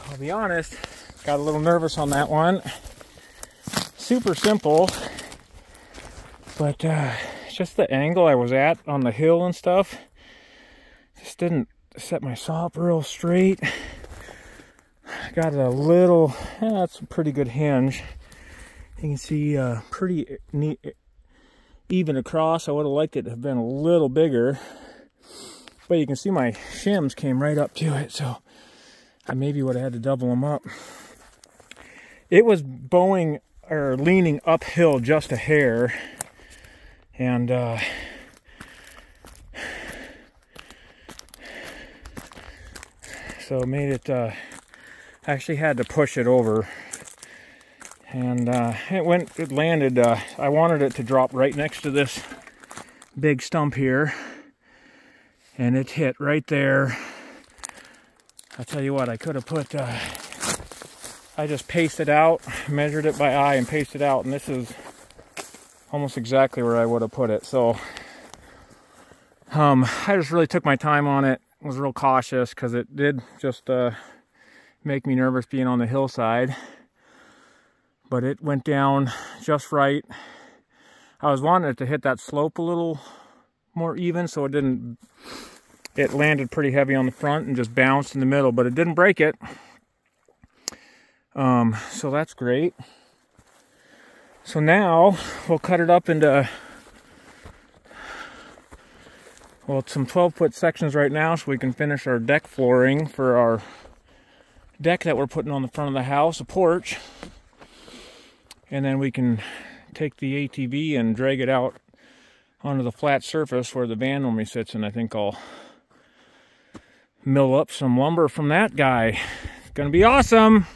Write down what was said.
I'll be honest, got a little nervous on that one. Super simple, but just the angle I was at on the hill and stuff just didn't set my saw up real straight. Got a little, that's a pretty good hinge. You can see pretty neat, even across. I would have liked it to have been a little bigger, but you can see my shims came right up to it, so I maybe would have had to double them up. It was bowing or leaning uphill just a hair, and so it made it, actually had to push it over, and it landed, I wanted it to drop right next to this big stump here, and it hit right there. I'll tell you what, I could have put, I just pasted out, measured it by eye and pasted out, and this is almost exactly where I would have put it. So I just really took my time on it, was real cautious, because it did just make me nervous being on the hillside, but it went down just right. I was wanting it to hit that slope a little more even, so it landed pretty heavy on the front and just bounced in the middle, but it didn't break it. So that's great. So now we'll cut it up into, well, some 12-foot sections right now, so we can finish our deck flooring for our deck that we're putting on the front of the house, a porch. And then we can take the ATV and drag it out onto the flat surface where the van normally sits, and I think I'll mill up some lumber from that guy. It's gonna be awesome.